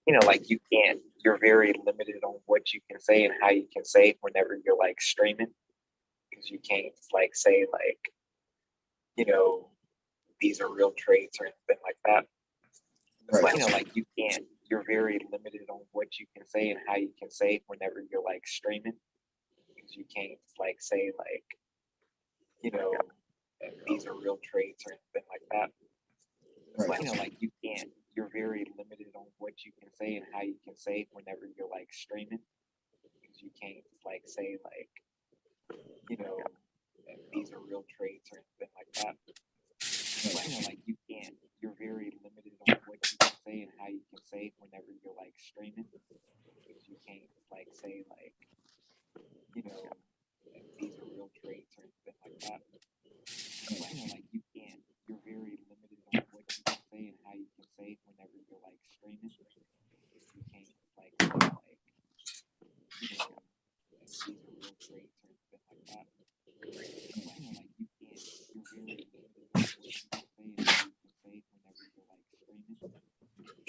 like you can't, you're very limited on what you can say and how you can say whenever you're like streaming, because you can't like say like, you know, these are real traits or anything like that. It's Right. like you can't, you're very limited on what you can say and how you can say whenever you're like streaming, because you can't like say like, you know, these are real traits or anything like that. It's Right. like you can't, you're very limited on what you can say and how you can say whenever you're like streaming, because you can't like say like, you know, these are real traits or anything like that. It's like you can't, you're very limited on what you can say and how you can say whenever you're like streaming, because you can't like say like, you know, these are real traits or anything like that. It's like you can't, you're very limited on what you can say and how you can say whenever you're like streaming, because you can't like say like, you know, these are real traits or anything like that. It's like you can't, you're very limited on what you can say and how you can say whenever you're like streaming, because you can't like say like, you know, these are real traits or anything like that. Like you can't, you're very limited on what you can say and how you can say whenever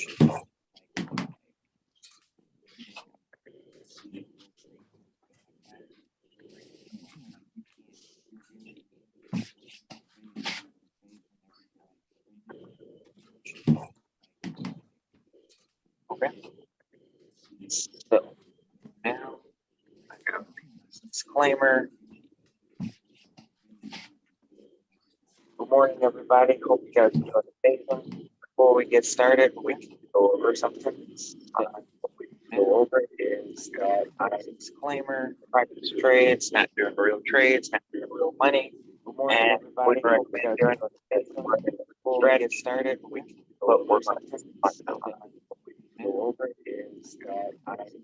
you're like streaming. Okay. So now I got this disclaimer. Good morning, everybody. Hope you guys enjoyed the session. Before we get started, we can go over something. What we can go over is disclaimer: practice trades, not doing real trades, not doing real money. Good morning, and everybody. Hope you guys enjoyed the session. Before we get started, we can go over something. What we can go over is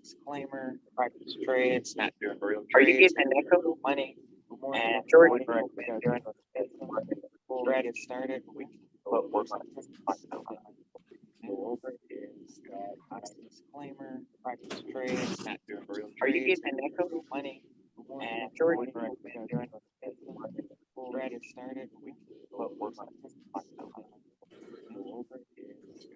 disclaimer: practice trades, not doing real trades. Are you getting an echo? Money. Good morning, and Jordan. Hope you guys enjoyed the session. Before we get started, we can go over something. Go over is disclaimer: practice trades, not doing real trades. Are you getting an echo? Money. And Jordan, hope you guys enjoyed the session. Before we get started, we can go over something. Go over is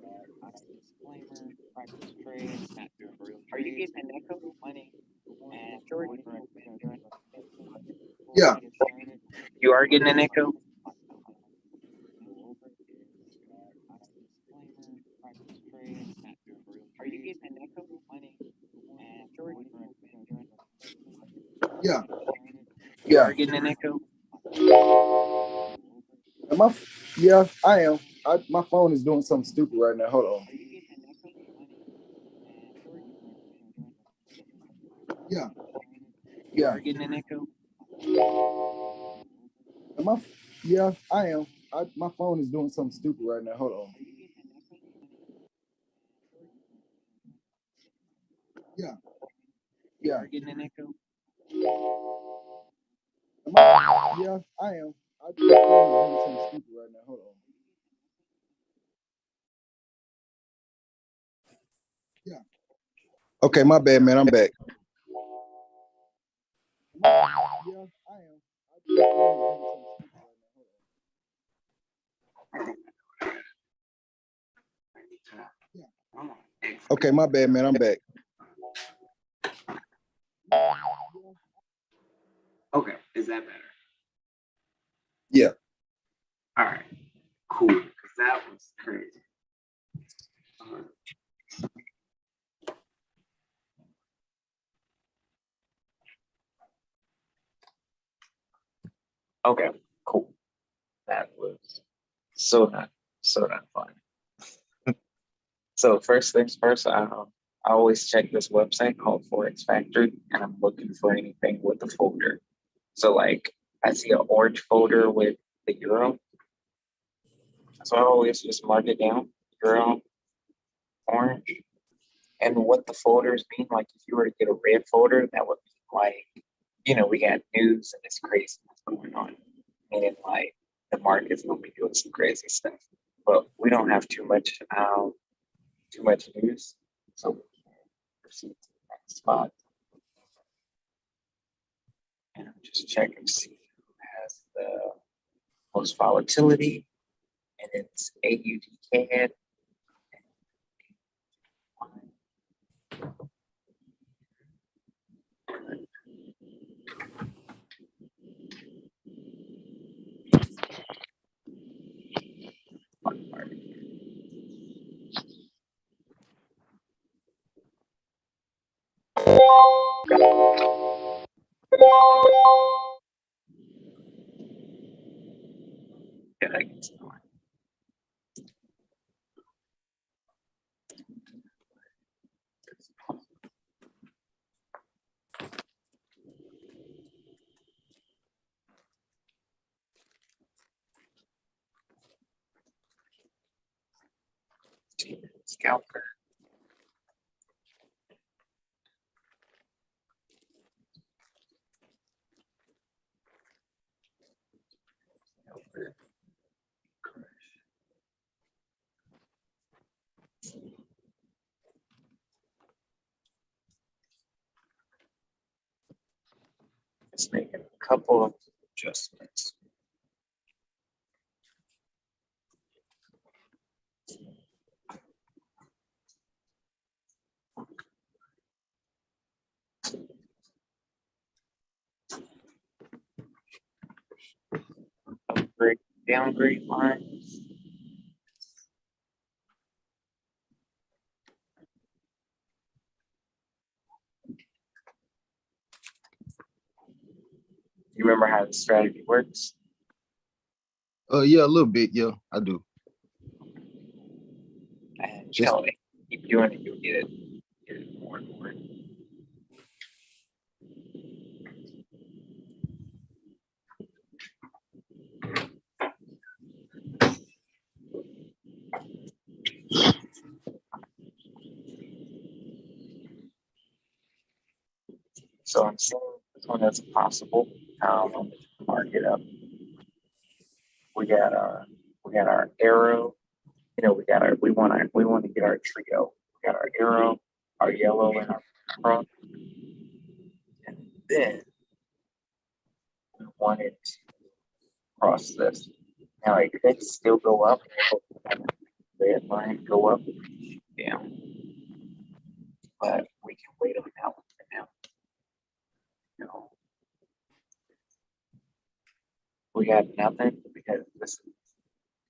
disclaimer: practice trades, not doing real trades. Are you getting an echo? Money. And Jordan, hope you guys enjoyed the session. Yeah. You are getting an echo? Are you getting an echo? Money. And Jordan, Yeah. you Yeah. are getting an echo? Am I? Yeah, I am. My phone is doing something stupid right now. Hold on. Yeah. You Yeah. are getting an echo? Am I? Yeah, I am. My phone is doing something stupid right now. Hold on. Yeah. You Yeah. are getting an echo? Am I? Yeah, I am. My phone is doing something stupid right now. Hold on. Yeah. Okay, my bad, man. I'm back. Yeah, I am. My phone is doing something stupid right now. Hold on. Yeah. Okay, my bad, man. I'm back. Okay, is that better? Yeah. All right, cool, because that was crazy. Okay, cool. That was so not fun. So first things first, I always check this website called Forex Factory, and I'm looking for anything with a folder. So like I see an orange folder with the euro, so I always just mark it down, euro, orange, and what the folders mean. Like if you were to get a red folder, that would be like, we got news and it's crazy what's going on, meaning like the market's gonna be doing some crazy stuff. But we don't have too much news, so we can proceed to the next spot. And I'm just checking to see who has the most volatility, and it's AUD CAD. Yeah, I guess not. Scalper. Scalper. Just making a couple of adjustments. Upgrade, downgrade lines. You remember how the strategy works? Yeah, a little bit. Yeah, I do. And you know, keep doing it, you'll get it more and more. So I'm seeing this one as possible. Mark it up. We got our arrow. You know, we want to get our trio. We got our arrow, our yellow, and our cross. And then we wanted to cross this. Now it could still go up. Red line go up, down. But we can wait on that one for now. No. We got nothing because this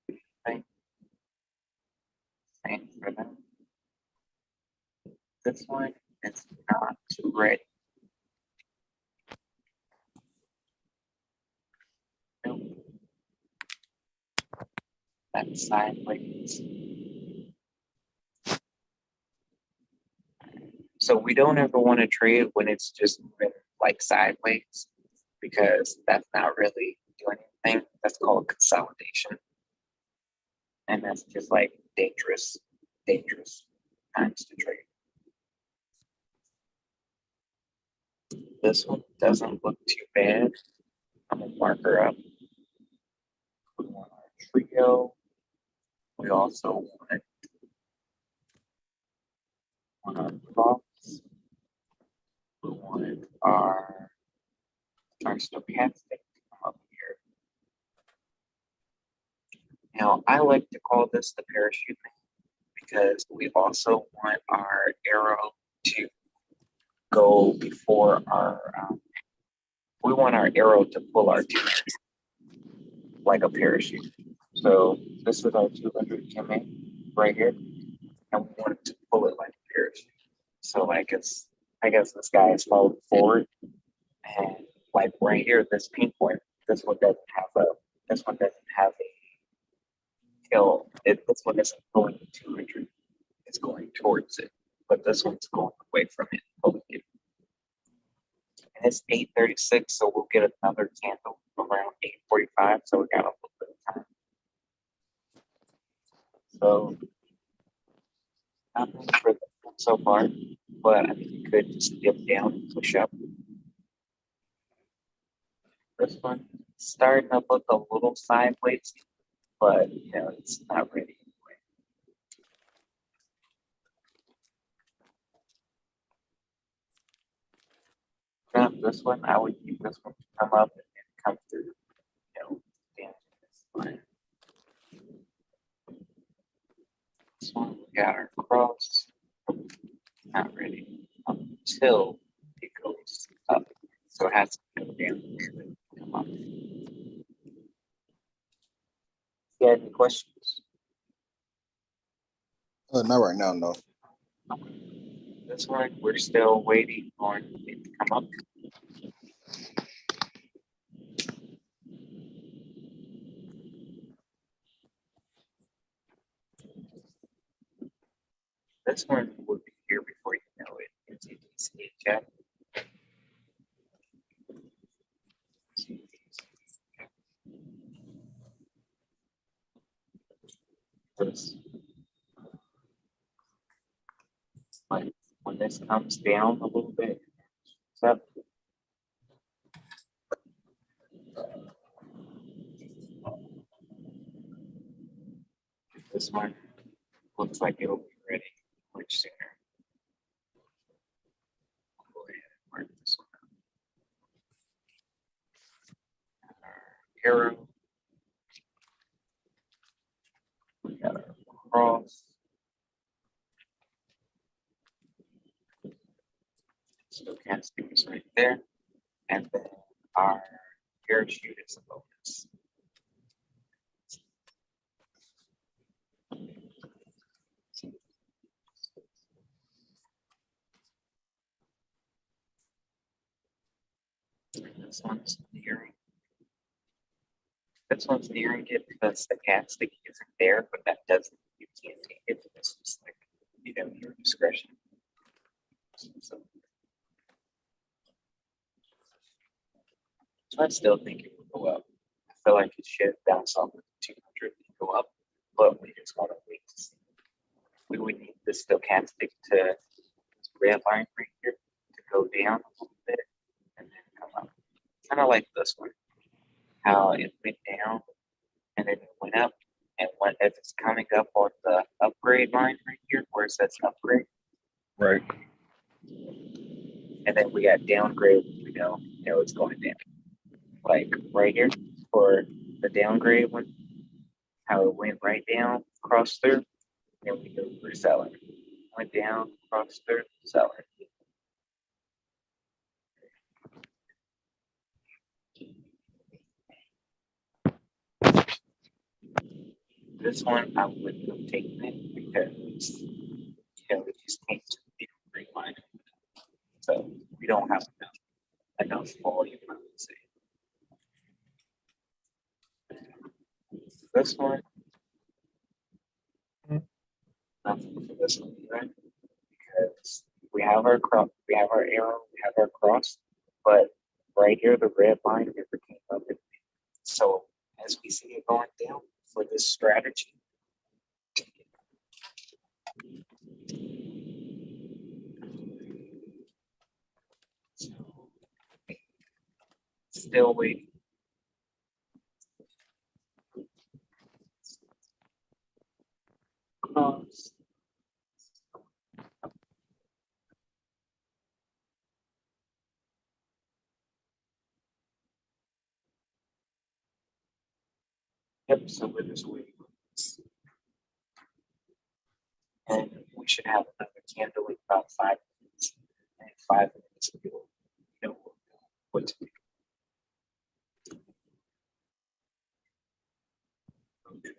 is thing. Same for them. This one is not ready. Nope. That's sideways. So we don't ever want to trade when it's just moving like sideways because that's not really doing anything. That's called consolidation. And that's just like dangerous times to trade. This one doesn't look too bad. I'm gonna mark her up. We want our trio. We also want our props. We wanted our stochastic to come up here. Now I like to call this the parachute because we also want our arrow to go before our we want our arrow to pull our team like a parachute. So this is our 200 MA right here, and we want it to pull it like a parachute. So I guess this guy is falling forward, and like right here, this pink one, this one doesn't have a tail. This one isn't going 200. It's going towards it, but this one's going away from it, pulling it. And it's 8:36, so we'll get another candle around 8:45. So we got a little bit of time. So nothing for them so far, but I mean, you could just dip down and push up. This one starting to look a little sideways, but you know it's not ready anyway. This one, I would keep this one to come up and come through, you know, down this line. This one we got our cross, not ready until it goes up, so it has to go down and come up. You have any questions? Not right now, no. This one, we're still waiting on it to come up. This one will be here before you know it. It's ETC chat. When this comes down a little bit, up. This one looks like it'll be ready much sooner. I'll go ahead and mark this one up. Our arrow. We got our cross. Stochastic is right there. And then our parachute is a bonus. This one's nearing. This one's nearing it because the stochastic isn't there, but that doesn't, you can't take it. It's just like, you know, your discretion. So I still think it will go up. I feel like it should bounce off of 200 and go up, but we just want to wait to see. We would need the stochastic to red line right here to go down a little bit and then come up. Kind of like this one, how it went down and then it went up, and when as it's coming up on the upgrade line right here where it says upgrade, Right. and then we got downgrade, you know it's going down. Like right here for the downgrade one, how it went right down, crossed through, and we go for seller. Went down, crossed through, seller. This one I wouldn't have taken it because it just came to the green line. So we don't have enough volume, I would say. This one, nothing for this one, right? Because we have our crop, we have our arrow, we have our cross, but right here the red line never came up. So as we see it going down for this strategy, so still waiting. Cross. Yep, so we're just waiting. And we should have another candle in about 5 minutes. And in 5 minutes, we'll know what to do. Okay.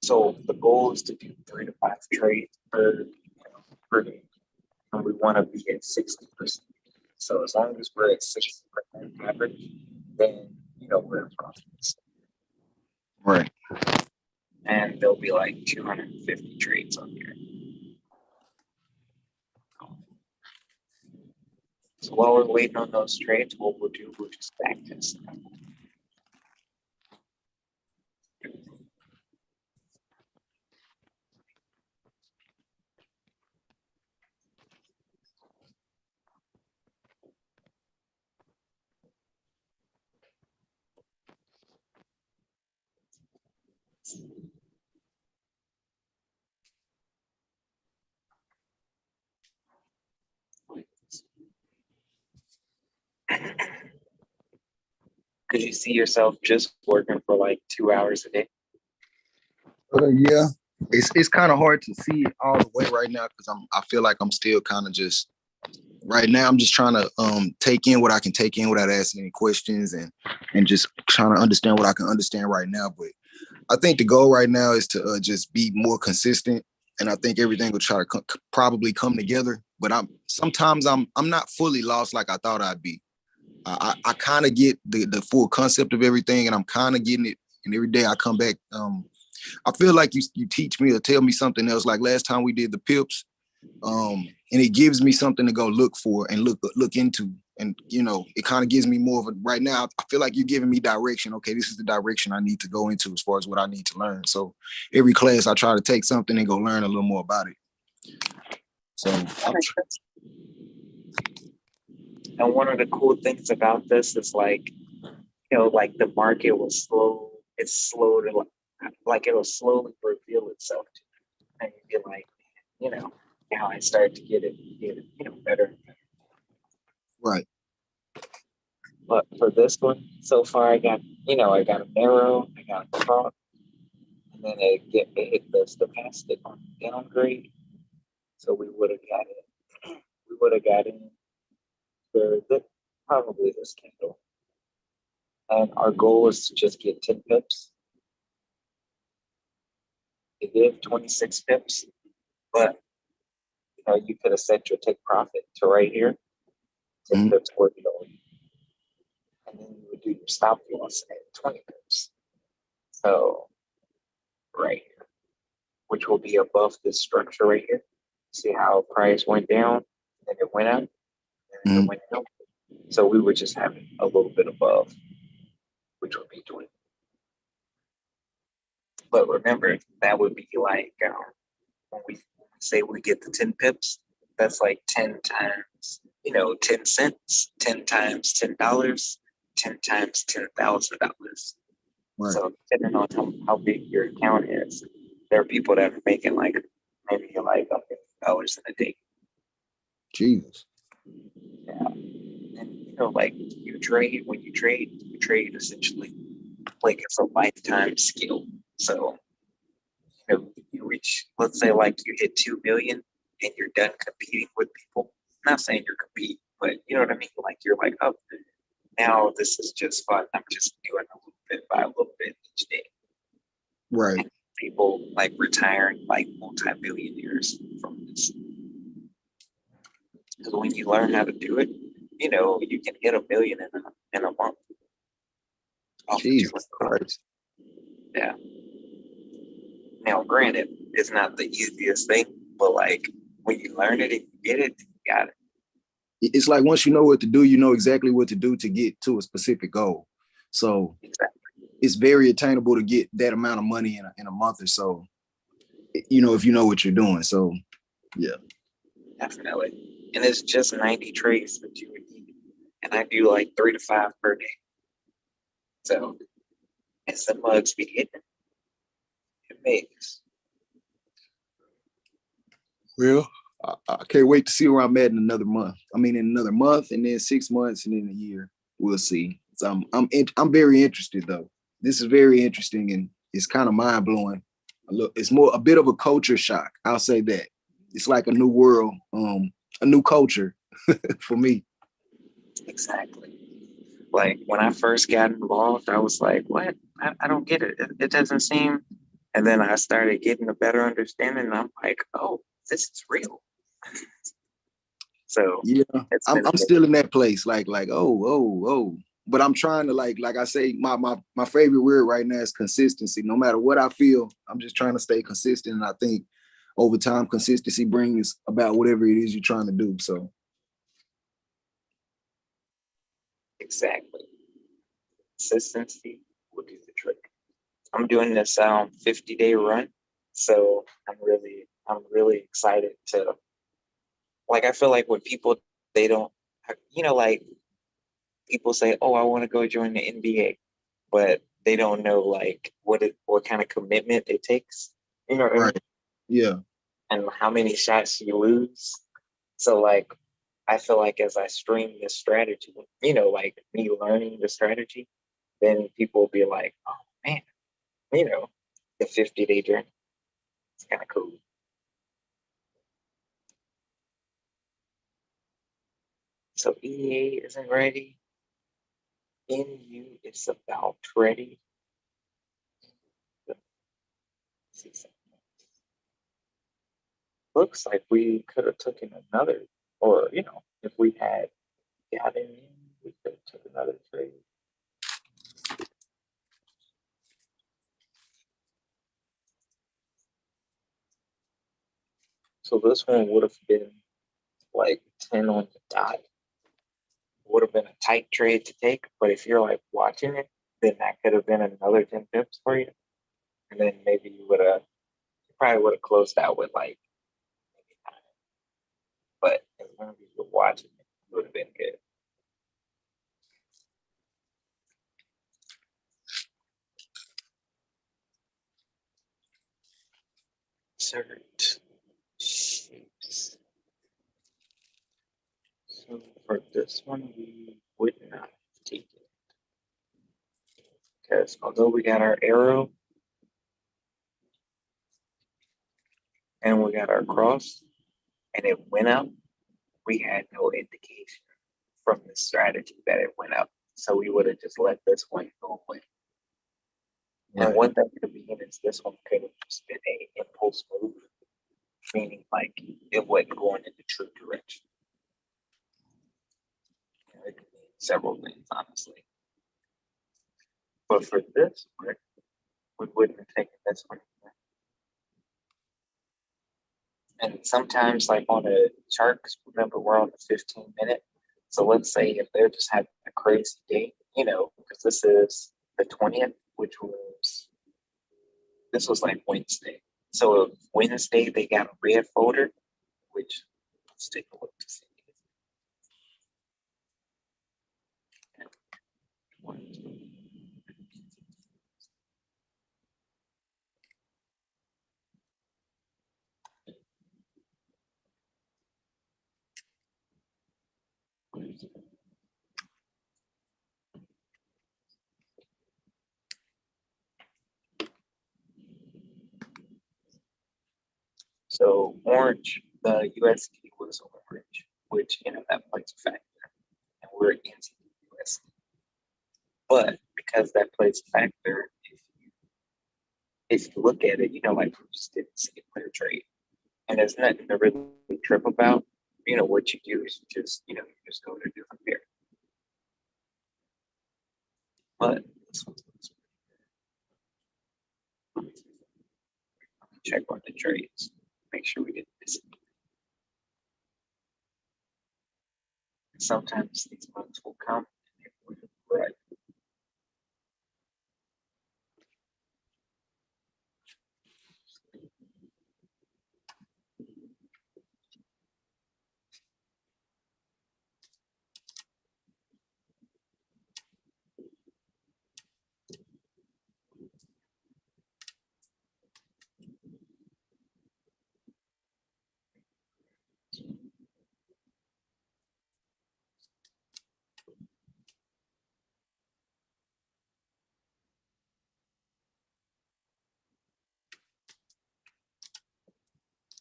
So the goal is to do 3 to 5 trades per day, and we want to be at 60%. So as long as we're at 60% average, then we're in profits. Right. And there'll be like 250 trades on here. So while we're waiting on those trades, what we'll do, we'll just back test them. Could you see yourself just working for like 2 hours a day? Yeah, it's kind of hard to see it all the way right now because I feel like I'm still kind of just right now. I'm just trying to take in what I can take in without asking any questions and just trying to understand what I can understand right now. But I think the goal right now is to just be more consistent, and I think everything will try to probably come together. But I'm not fully lost like I thought I'd be. I kind of get the full concept of everything, and I'm kind of getting it. And every day I come back, I feel like you teach me or tell me something else. Like last time we did the pips, and it gives me something to go look for and look into. And it kind of gives me more of a right now. I feel like you're giving me direction. Okay, this is the direction I need to go into as far as what I need to learn. So every class I try to take something and go learn a little more about it. So and one of the cool things about this is like, like the market will slow. It's slow to like it'll slowly reveal itself to you, and you be like, now I start to get it, better. right. But for this one, so far I got a narrow, I got a crop, and then it hit the stochastic on downgrade. So we would have got it. We would have got in for probably this candle. And our goal is to just get 10 pips. It gave 26 pips, but you could have set your take profit to right here, 10 pips $40. And then you would do your stop loss at 20 pips. So right here, which will be above this structure right here. See how price went down, and then it went up, and then it went down. So we would just have it a little bit above, which would be 20. But remember, that would be like when we say we get the 10 pips, that's like 10 times, 10 cents, 10 times $10, 10 times $10,000. Right. So depending on how big your account is, there are people that are making like maybe like $1 in a day. Jesus. Yeah. And like when you trade essentially like it's a lifetime skill. So you reach, let's say like you hit 2 million and you're done competing with people. I'm not saying you're competing, but you know what I mean? Like you're like, oh, now this is just fun. I'm just doing a little bit by a little bit each day. Right. And people like retiring like multi-millionaires from this. Because when you learn how to do it, you can hit 1 million in a month. Jesus Christ. Yeah. Now, granted, it's not the easiest thing, but like when you learn it and you get it, you got it. It's like once you know what to do, you know exactly what to do to get to a specific goal. So exactly. It's very attainable to get that amount of money in a month or so, if you know what you're doing. So, yeah. Definitely. And it's just 90 trades that you would need. And I do like 3 to 5 per day. So, and some mugs be hitting. It makes. Well, I can't wait to see where I'm at in another month. I mean, in another month, and then 6 months, and then a year. We'll see. So I'm very interested though. This is very interesting, and it's kind of mind blowing. It's more a bit of a culture shock. I'll say that. It's like a new world, a new culture for me. Exactly. Like when I first got involved, I was like, what? I don't get it. It doesn't seem. And then I started getting a better understanding. And I'm like, oh, this is real. So yeah, I'm still in that place. Like, oh. But I'm trying to like I say, my favorite word right now is consistency. No matter what I feel, I'm just trying to stay consistent. And I think over time, consistency brings about whatever it is you're trying to do. So. Exactly. Consistency will do the trick. I'm doing this 50-day run. So I'm really excited to, like, I feel like when people, they don't, like people say, oh, I want to go join the NBA, but they don't know like what kind of commitment it takes. You know what I mean? Yeah. And how many shots you lose. So like, I feel like as I stream this strategy, like me learning the strategy, then people will be like, oh man, the 50-day journey. It's kind of cool. So EA isn't ready. NU is about ready. See something. Looks like we could have taken another, or if we had gotten in, we could have took another trade. So this one would have been like 10 on the dot. Would have been a tight trade to take, but if you're like watching it, then that could have been another 10 pips for you. And then maybe you probably would have closed out with like maybe 9. But as long as you were watching it, it would have been good. Insert shapes. So for this one, we would not take it. Because although we got our arrow and we got our cross and it went up, we had no indication from the strategy that it went up. So we would have just let this one go away. And one thing could be is this one could have just been a impulse move, meaning like it wasn't going in the true direction. It could mean several things, honestly. But for this one, we wouldn't have taken this one. And sometimes, like on a chart, because remember we're on the 15-minute. So let's say if they're just having a crazy day, because this is the 20th, this was like Wednesday. So Wednesday they got a red folder, which let's take a look to see. So orange, the USD was orange, which that plays a factor, and we're against the USD. But because that plays a factor, if you look at it, like we just didn't see a clear trade, and there's nothing to really trip about. What you do is you just go to a different pair. But this one's check on the trades, make sure we didn't miss it. Sometimes these months will come and they will right.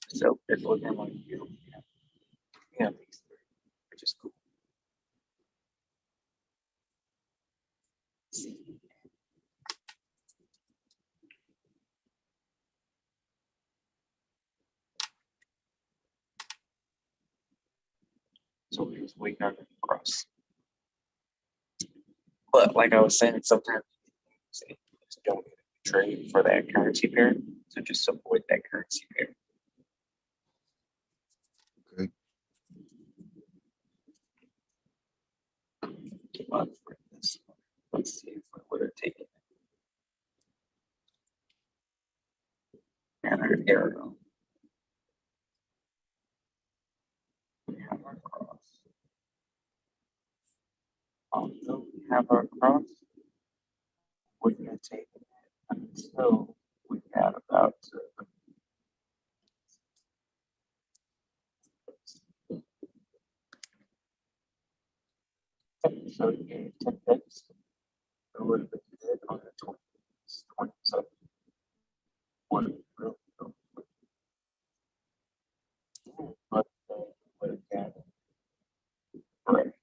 So it's looking like these three, which is cool. So we're just waiting on it to cross. But like I was saying, sometimes you don't trade for that currency pair, so just avoid that currency pair. Okay. For this. Let's see if we would have taken it. And our arrow. We have our cross. Although we have our cross, we're going to take it until we got about to. So you gave 10 pips. it would have been dead on the 20, so would have really go. But would have gotten correct.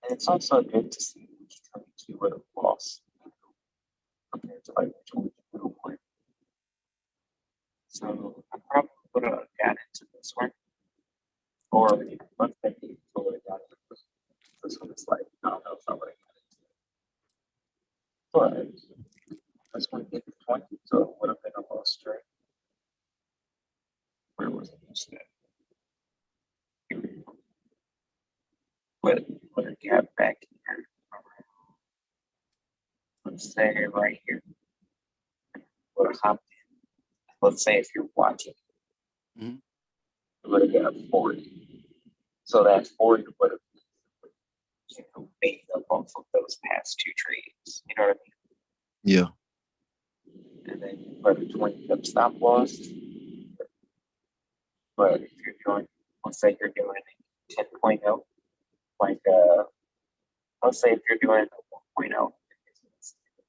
And it's also good to see which trades you would have lost compared to like which one you would have won. So I probably would have got into this one. Or let's say you would have got into this one. Is like, I don't know if I would have got into it. But this one hit the 20, so it would have been a lost trade. Where was it instead? Put a gap back here. Let's say right here. Would have hopped in. Let's say if you're watching, Mhm. you would have got 40. So that 40 would have made up off of those past two trades. You know what I mean? Yeah. And then you put a 20 pip stop loss. But if you're doing, let's say you're doing 10.0, like let's say if you're doing a 1.0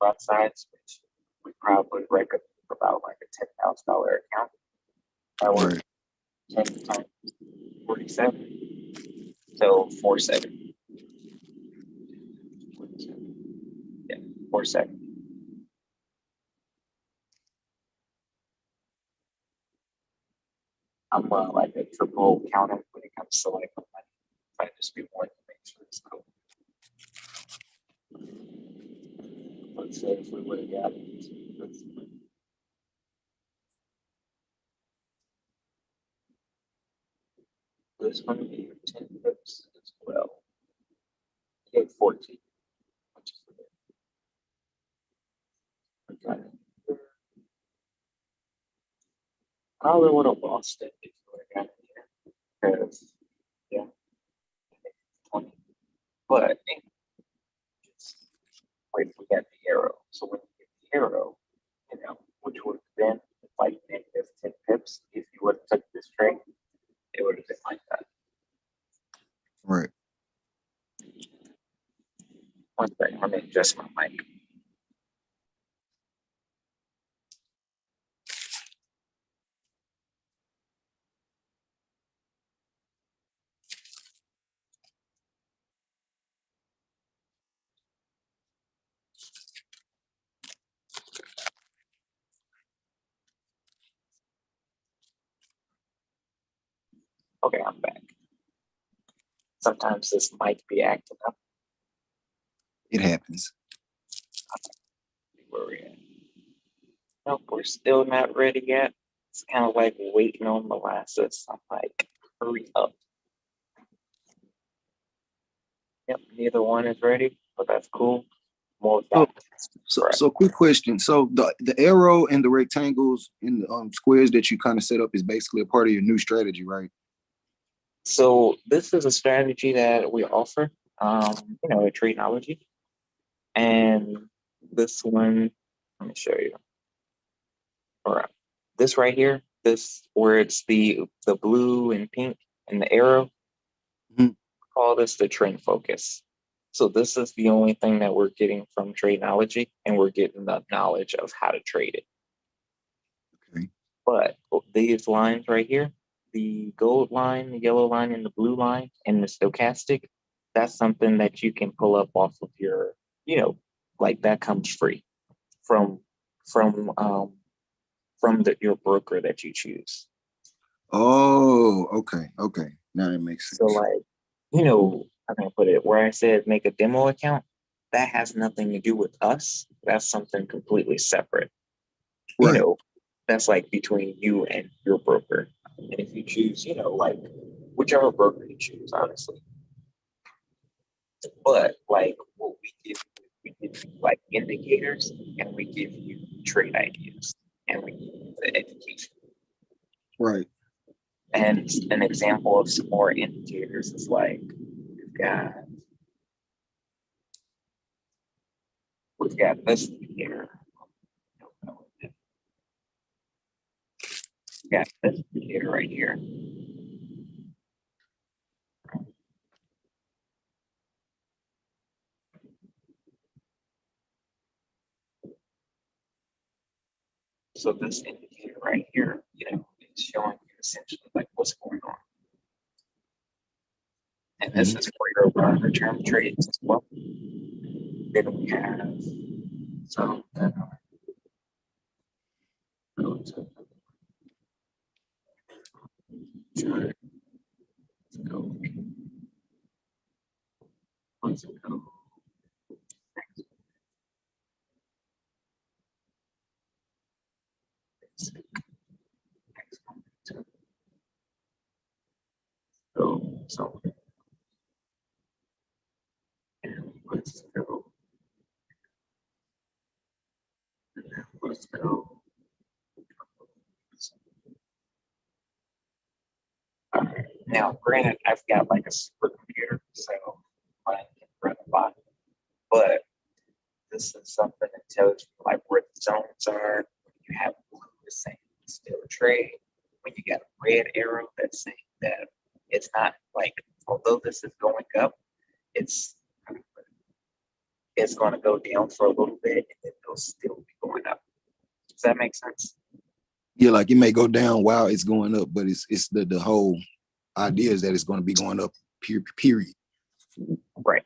both sides, which we probably recommend about like a $10,000 account. That was 10 times 47. So 47. Yeah, 47. I'm like a triple counter when it comes to like money. If I just be one to make sure it's cool. Let's say if we would have got this one would be 10 pips as well. Hit 14, which is good. Okay. Probably would have lost it if you would have got it here. Because, yeah, 20. But it's wait, we got the arrow. So when you get the arrow, which would have been like negative 10 pips, if you would have took this trade, it would have been like that. Right. One second, let me adjust my mic. Okay, I'm back. Sometimes this might be acting up. It happens. Where we're at. Nope, we're still not ready yet. It's kind of like waiting on molasses. I'm like, hurry up. Yep, neither one is ready, but that's cool. More So, right. so quick question. So the arrow and the rectangles in the squares that you kind of set up is basically a part of your new strategy, right? So this is a strategy that we offer, at Tradeology. And this one, let me show you. All right. This right here, this where it's the blue and pink and the arrow, call this the trend focus. So this is the only thing that we're getting from Tradeology, and we're getting the knowledge of how to trade it. Okay. But these lines right here, the gold line, the yellow line, and the blue line, and the stochastic, that's something that you can pull up off of your, like that comes free from your broker that you choose. Oh, okay. Okay. Now it makes sense. So like, I'm gonna put it where I said make a demo account, that has nothing to do with us. That's something completely separate. Right. That's like between you and your broker. And if you choose, like whichever broker you choose, honestly. But like what we give you like indicators, and we give you trade ideas, and we give you the education. Right. And an example of some more indicators is like we've got this here. We've got this indicator right here. So this indicator right here, is showing you essentially like what's going on. And this is for your longer term trades as well. Then we have some that are go to chart. Let's go. Let's go. So and let's go. And then let's go. All right. Now, granted, I've got like a supercomputer, so I can run a lot, but this is something that tells you like where the zones are. When you have blue is saying it's still a trade. When you got a red arrow that's saying that it's not like, although this is going up, it's going to go down for a little bit and then it'll still be going up. Does that make sense? Yeah, like it may go down while it's going up, but it's the whole idea is that it's going to be going up. Period. Right.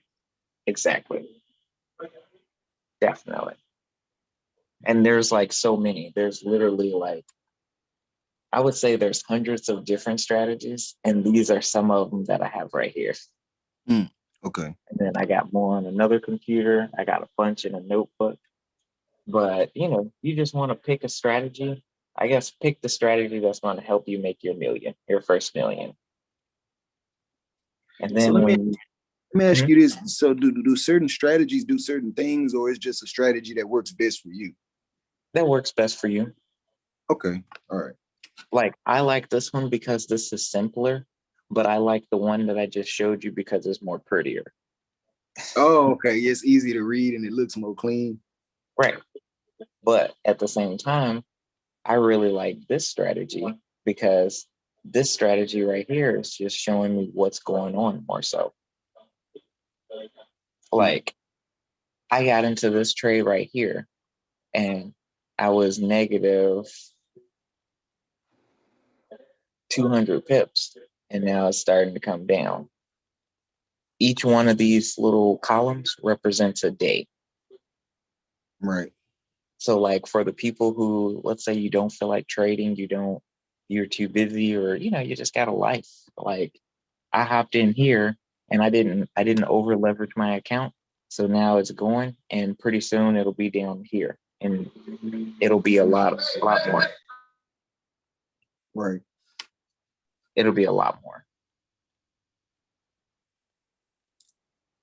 Exactly. Definitely. And there's like so many. There's literally like, I would say there's hundreds of different strategies, and these are some of them that I have right here. Okay. And then I got more on another computer. I got a bunch in a notebook. But you just want to pick a strategy. I guess pick the strategy that's going to help you make your first million. And then So let me ask you this. So do certain strategies do certain things, or is just a strategy that works best for you? That works best for you. Okay. All right. Like I like this one because this is simpler, but I like the one that I just showed you because it's more prettier. Oh, okay. It's easy to read and it looks more clean. Right. But at the same time, I really like this strategy because this strategy right here is just showing me what's going on more so. Like I got into this trade right here and I was negative 200 pips and now it's starting to come down. Each one of these little columns represents a day. Right. So like for the people who, let's say you don't feel like trading, you're too busy or, you just got a life. Like I hopped in here and I didn't over leverage my account. So now it's going and pretty soon it'll be down here and it'll be a lot more. Right. It'll be a lot more.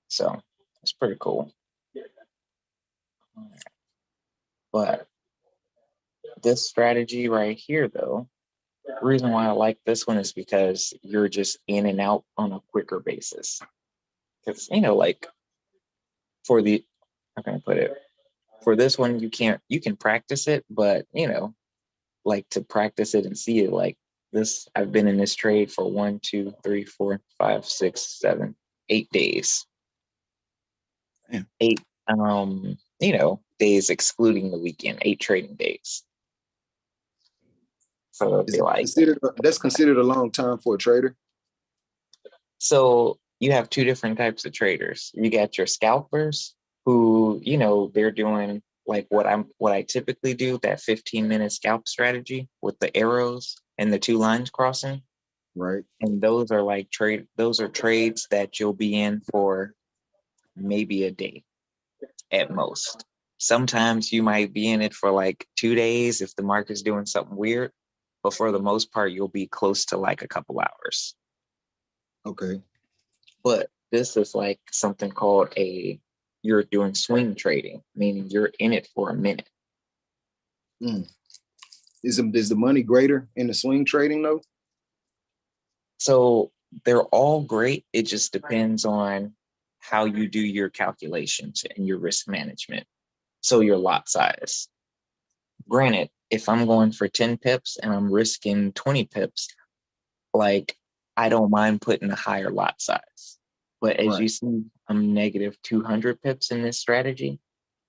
So it's pretty cool. But this strategy right here, though, the reason why I like this one is because you're just in and out on a quicker basis. Because, like for how can I put it? For this one, you can practice it, but, like to practice it and see it like this, I've been in this trade for 1, 2, 3, 4, 5, 6, 7, 8 days. Yeah. 8, days excluding the weekend, 8 trading days. So it'd be like that's considered a long time for a trader. So you have two different types of traders. You got your scalpers who, they're doing like what I typically do, that 15-minute scalp strategy with the arrows and the 2 lines crossing. Right. And those are trades that you'll be in for maybe a day at most. Sometimes you might be in it for like 2 days if the market's doing something weird, but for the most part, you'll be close to like a couple hours. Okay. But this is like something called you're doing swing trading, meaning you're in it for a minute. Is the money greater in the swing trading though? So they're all great. It just depends on how you do your calculations and your risk management. So your lot size. Granted, if I'm going for 10 pips and I'm risking 20 pips, like I don't mind putting a higher lot size. But as you see, I'm negative 200 pips in this strategy,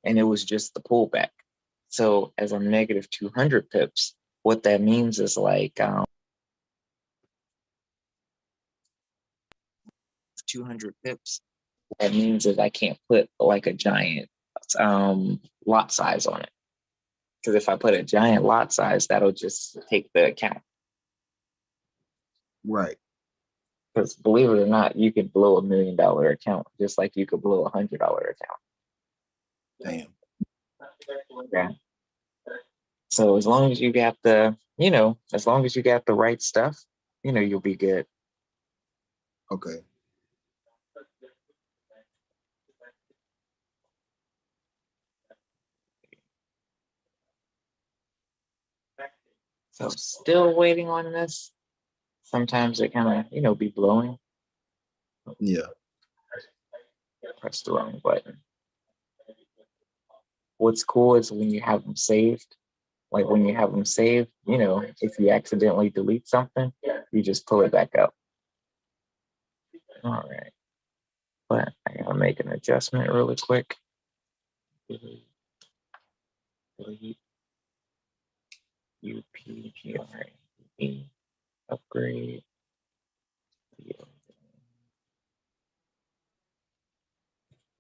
and it was just the pullback. So as I'm negative 200 pips, what that means is like 200 pips. That means is I can't put like a giant lot size on it. Because if I put a giant lot size, that'll just take the account. Right. Because believe it or not, you could blow $1 million account just like you could blow $100 account. Damn. Yeah. So as long as you got as long as you got the right stuff, you'll be good. Okay. So still waiting on this. Sometimes it kind of, be blowing. Yeah. Press the wrong button. What's cool is when you have them saved. Like when you have them saved, if you accidentally delete something, you just pull it back up. All right. But I gotta make an adjustment really quick. Delete UPGRE upgrade.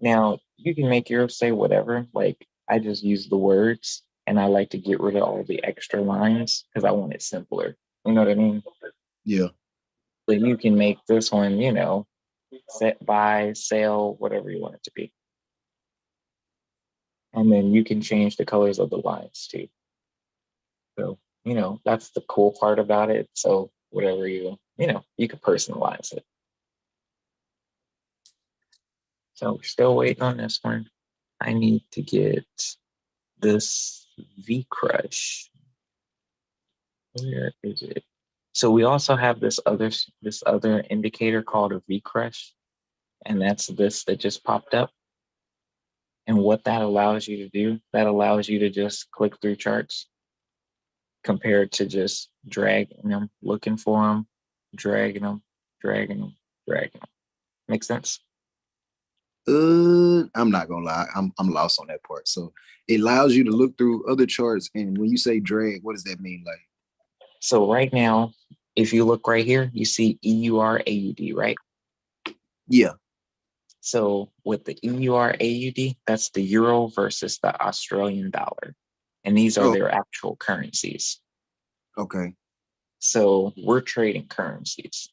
Now you can make yours say whatever. Like I just use the words and I like to get rid of all the extra lines because I want it simpler. You know what I mean? Yeah. But you can make this one, set, buy, sell, whatever you want it to be. And then you can change the colors of the lines too. So, that's the cool part about it. So whatever you can personalize it. So we're still waiting on this one. I need to get this V Crush. Where is it? So we also have this other indicator called a V Crush, and that's this that just popped up. And what that allows you to do, that allows you to just click through charts compared to just dragging them, looking for them, dragging them, dragging them, dragging them. Make sense? I'm not gonna lie, I'm lost on that part. So it allows you to look through other charts, and when you say drag, what does that mean? Like, so right now, if you look right here, you see EUR AUD, right? Yeah. So with the EUR AUD, that's the euro versus the Australian dollar, and these are their actual currencies. Okay. So we're trading currencies,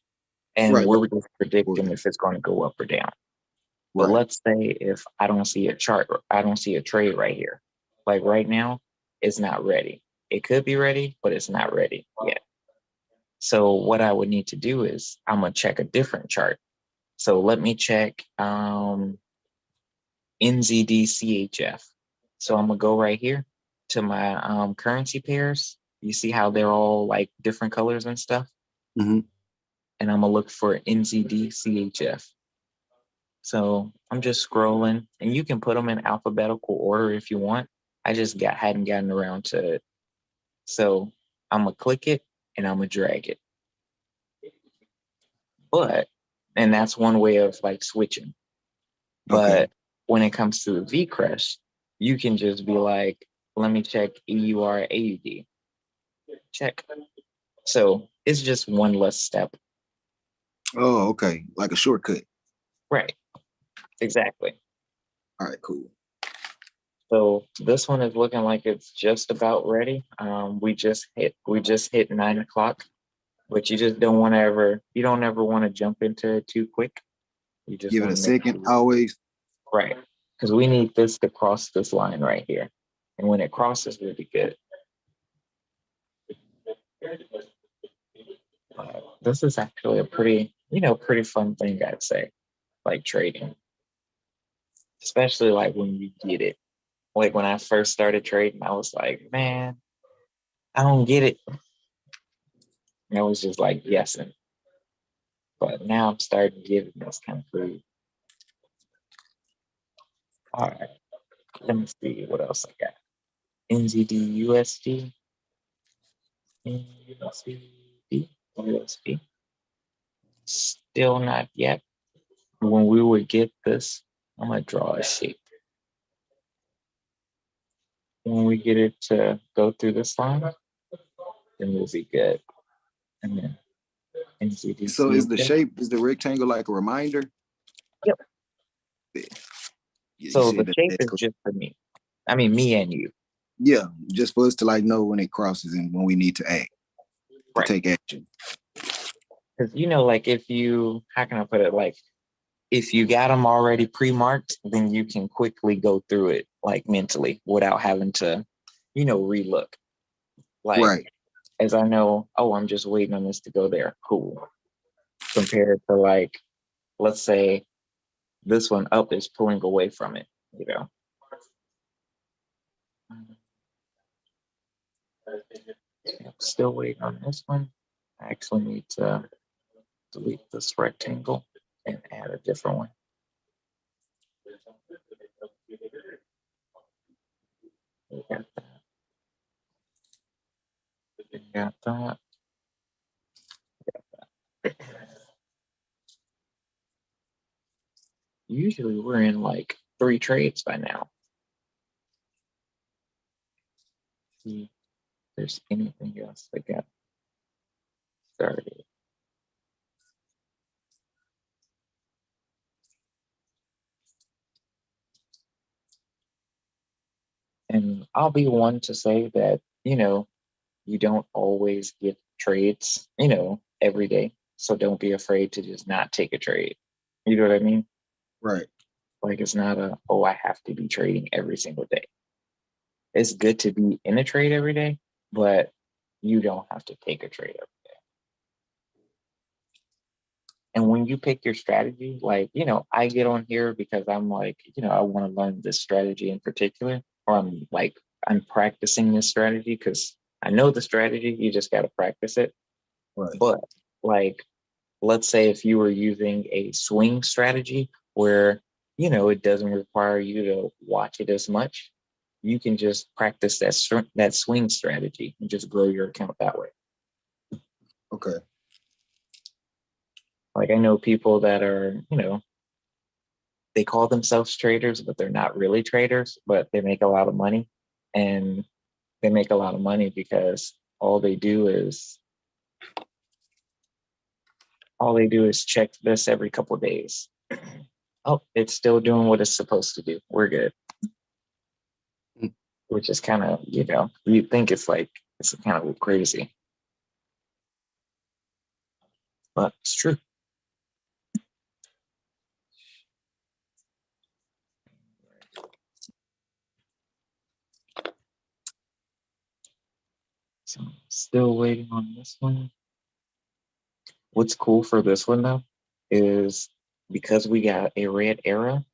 and Right. we're just predicting if it's going to go up or down. But let's say if I don't see a chart, I don't see a trade right here. Like right now, it's not ready. It could be ready, but it's not ready yet. So what I would need to do is I'm gonna check a different chart. So let me check NZD-CHF. So I'm gonna go right here to my currency pairs. You see how they're all like different colors and stuff? Mm-hmm. And I'm gonna look for NZD-CHF. So I'm just scrolling, and you can put them in alphabetical order if you want. I just hadn't gotten around to it. So I'm gonna click it and I'm gonna drag it. And that's one way of like switching. But when it comes to the V Crush, you can just be like, let me check EUR AUD. Check. So it's just one less step. Oh, okay. Like a shortcut. Right. Exactly. All right, cool. So this one is looking like it's just about ready. We just hit 9 o'clock, but you just don't want to ever want to jump into it too quick. You just Give it want a to make second, sure. always. Right. Because we need this to cross this line right here. And when it crosses, we'll be good. This is actually a pretty fun thing, I'd say, like trading. Especially like when you get it. Like when I first started trading, I was like, man, I don't get it. And I was just like guessing. But now I'm starting to get it. That's kind of cool. All right. Let me see what else I got. NZD USD. USD. Still not yet. When we would get this, I'm gonna draw a shape. when we get it to go through this line, then we'll be good. And then So NCDC. is the shape, is the rectangle like a reminder? Yep. Yeah, you So the said that. shape is just for me. I mean, me and you. Yeah, just for us to like know when it crosses and when we need to act, to Right. take action. Because, like if you, how can I put it? Like, if you got them already pre-marked, then you can quickly go through it like mentally without having to, relook. Like, Right. as I know, oh, I'm just waiting on this to go there. Cool. Compared to like, let's say this one up is pulling away from it, Still waiting on this one. I actually need to delete this rectangle and add a different one. We got that. We got that. Usually we're in like 3 trades by now. See if there's anything else that got started. And I'll be one to say that, you don't always get trades, every day. So don't be afraid to just not take a trade. You know what I mean? Right. Like it's not I have to be trading every single day. It's good to be in a trade every day, but you don't have to take a trade every day. And when you pick your strategy, like, I get on here because I'm like, I want to learn this strategy in particular, or I'm practicing this strategy because I know the strategy, you just got to practice it. Right. But like, let's say if you were using a swing strategy where, it doesn't require you to watch it as much, you can just practice that swing strategy and just grow your account that way. Okay. Like I know people that are, they call themselves traders, but they're not really traders, but they make a lot of money. And they make a lot of money because all they do is check this every couple of days. Oh, it's still doing what it's supposed to do. We're good. Which is kind of, you think it's kind of crazy. But it's true. So still waiting on this one. What's cool for this one though is because we got a red arrow,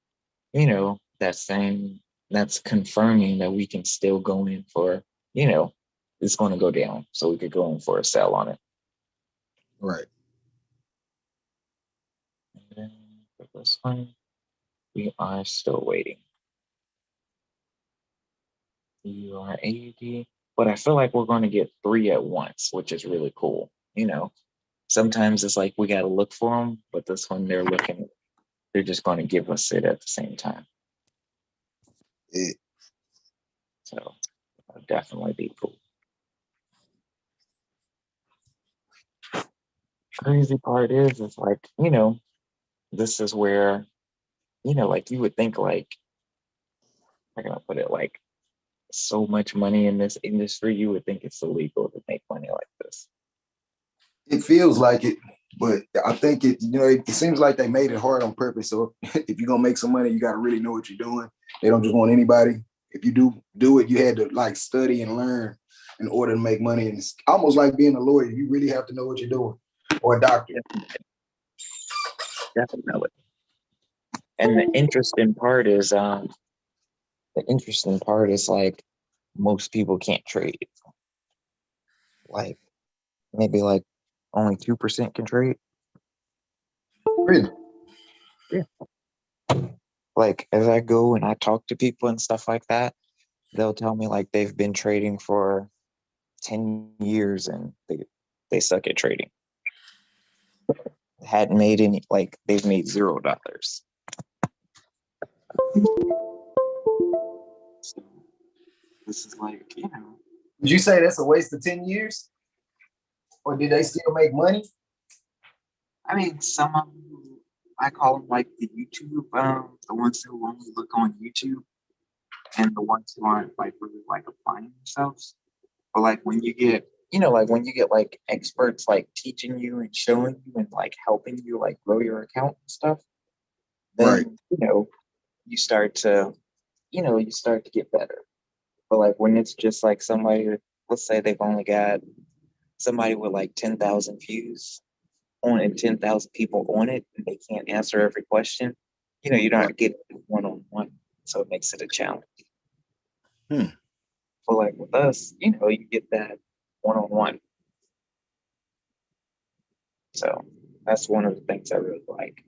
that's confirming that we can still go in for, it's going to go down. So we could go in for a sell on it. Right. And then for this one, we are still waiting. You are AUD, but I feel like we're going to get 3 at once, which is really cool. Sometimes it's like we got to look for them, but this one they're just going to give us it at the same time. Yeah. So that'll definitely be cool. Crazy part is like, this is where, like you would think like, how can I put it, like so much money in this industry, you would think it's illegal to make money like this. It feels like it, but I think it seems like they made it hard on purpose. So if you're gonna make some money, you gotta really know what you're doing. They don't just want anybody. If you do it, you had to like study and learn in order to make money. And it's almost like being a lawyer. You really have to know what you're doing, or a doctor. Definitely. And the interesting part is like most people can't trade. Like maybe like only 2% can trade. Really? Yeah. Like as I go and I talk to people and stuff like that, they'll tell me like they've been trading for 10 years and they suck at trading. Hadn't made any, like they've made $0. So this is like, you know, Would you say that's a waste of 10 years? Or did they still make money? I mean, some of them, I call them like the YouTube, the ones who only look on YouTube and the ones who aren't like really like applying themselves. But like when you get, like when you get like experts like teaching you and showing you and like helping you like grow your account and stuff, Right. then, you start to, you start to get better. But like when it's just like somebody, let's say they've only got somebody with like 10,000 views on and 10,000 people on it, and they can't answer every question, you're not getting one-on-one. So it makes it a challenge. Hmm. But like with us, you get that one-on-one. So that's one of the things I really like.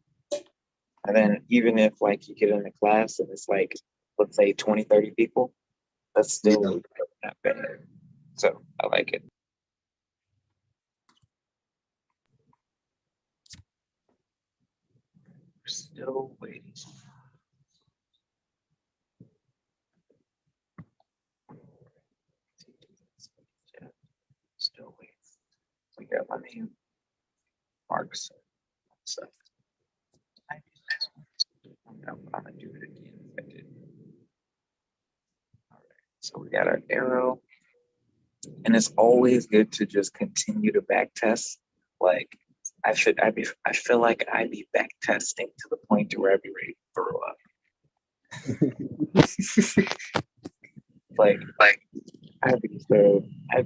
And then even if like you get in a class and it's like, let's say 20, 30 people, that's still not bad. So I like it. We're still waiting. Still waiting. We got my name, Marks. So I'm gonna do it again. I did. All right. So we got our arrow, and it's always good to just continue to back test. Like I feel like I'd be back testing to the point to where I'd be ready to throw up. like I'd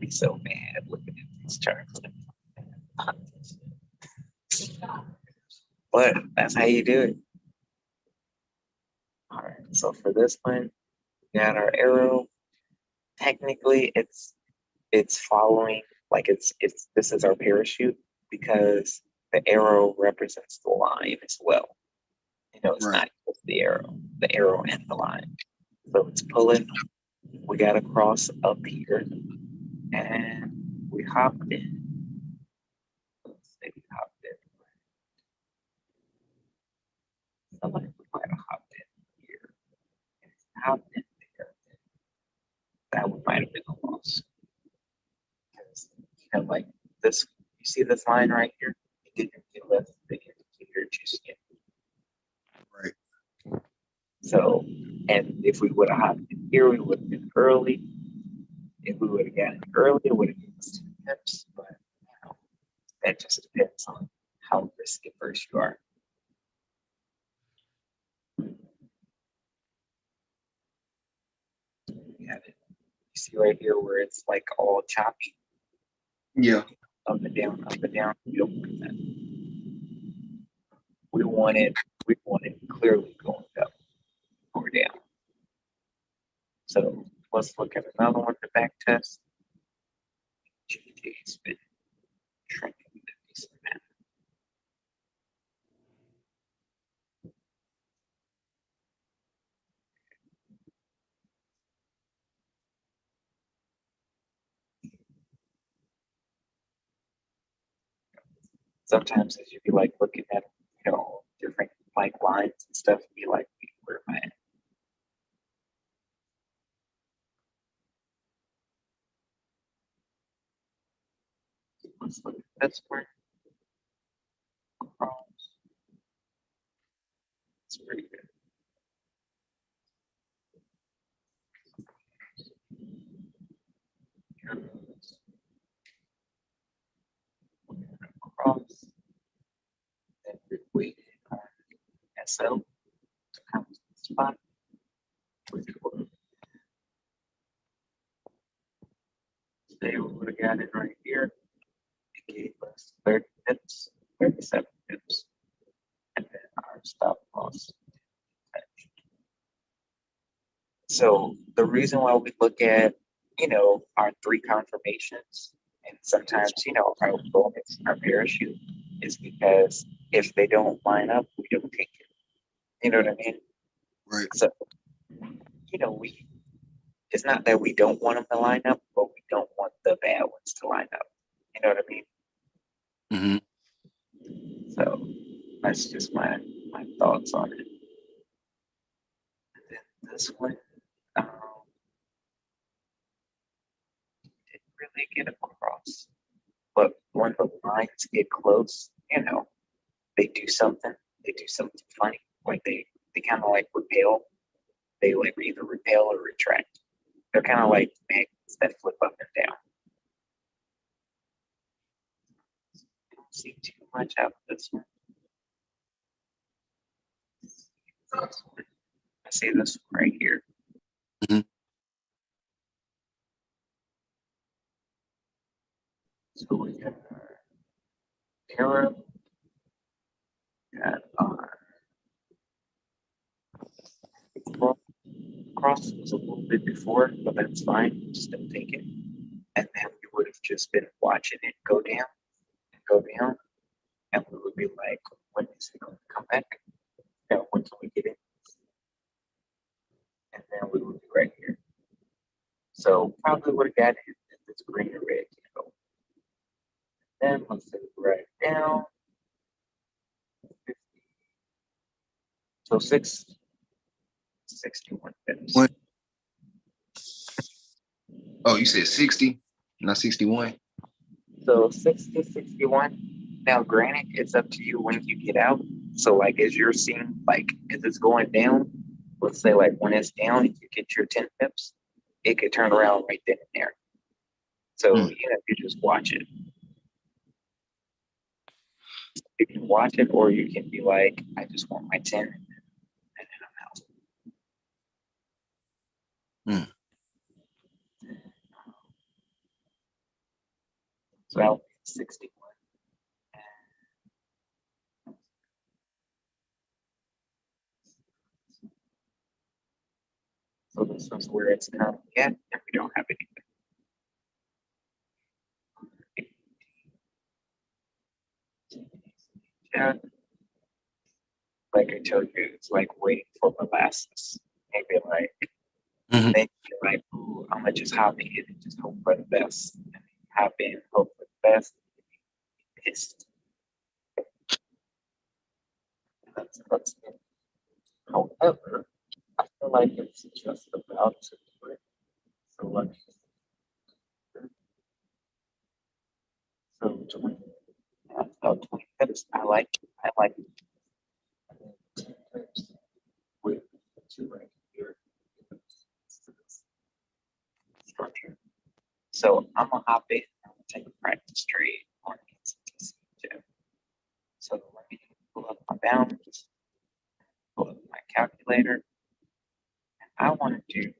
be so mad looking at these charts. But that's how you do it. All right. So for this one, we got our arrow. Technically, it's following, like it's this is our parachute because the arrow represents the line as well. It's not just the arrow and the line. So it's pulling. We got to cross up here, and we hopped in. Let's say we hopped in. Somebody might have hopped in here. If we hopped in there, that one might have been a loss. Because like this, you see this line right here? It didn't get left the indicator just yet. Right. So, and if we would have hopped in here, we would have been early. If we would have gotten early, it would have been 2 tips, but that just depends on how risk averse you are. You see right here where it's like all choppy. Yeah. Up and down, up and down. We don't want that. We want it clearly going up or down. So let's look at another one to back test. GT's been shrinking a decent amount. Sometimes as you be like looking at different like lines and stuff, and be like, where am I at? Let's look at this one. It's pretty good. Cross. Then we waited on SL to come to the spot. Which will stay we would have got it right here. It gave us 30 pips, 37 pips. And then our stop loss. So the reason why we look at, our 3 confirmations and sometimes, our bonus, our parachute is because if they don't line up, we don't take it. You know what I mean? Right. So, it's not that we don't want them to line up, but we don't want the bad ones to line up. You know what I mean? Mm-hmm. So that's just my thoughts on it. And then this one, they get across. But when the lines get close, they do something. They do something funny. Like they kind of like repel. They like either repel or retract. They're kind of like magnets that flip up and down. I don't see too much out of this one. I see this one right here. Mhm. So we got our arrow, got our cross was a little bit before, but that's fine. Still take it. And then we would have just been watching it go down and go down. And we would be like, when is it going to come back? When can we get in? And then we would be right here. So probably would have got it if it's green or red. Then let's say right down. 50. So 61 pips. What? Oh, you said 60, not 61? So 60, 61. Now, granted, it's up to you when you get out. So, like, as you're seeing, like, as it's going down, let's say, like, when it's down, if you get your 10 pips, it could turn around right then and there. So, you just watch it. You can watch it, or you can be like, I just want my 10, and then I'm out. So that'll be 61. So this one's where it's currently at, and we don't have anything. Yeah. Like I told you, it's like waiting for molasses. Maybe like, ooh, I'm gonna just hop in and just hope for the best. And hop in, hope for the best. Pissed. That's it. However, I feel like it's just about to do it. So let's just so 20. That's about 20 pips. I like it. And then 10 pips with 2 right here. Structure. So I'm gonna hop in. I'm gonna take a practice trade on NCTC Jeff. So let me pull up my balance, pull up my calculator, and I want to do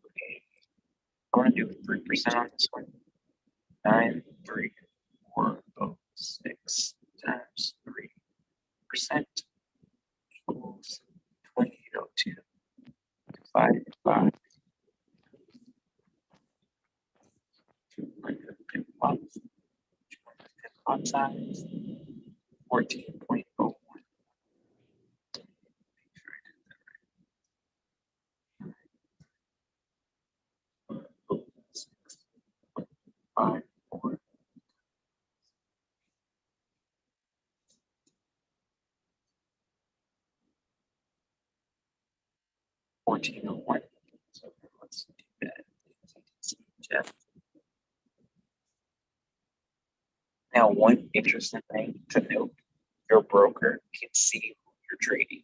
3% on this one. 93406 times 3% equals 2802. 5 200 watts. Font size 14.01. Five, 4. 1401. So let's do that. Now, one interesting thing to note, your broker can see who you're trading.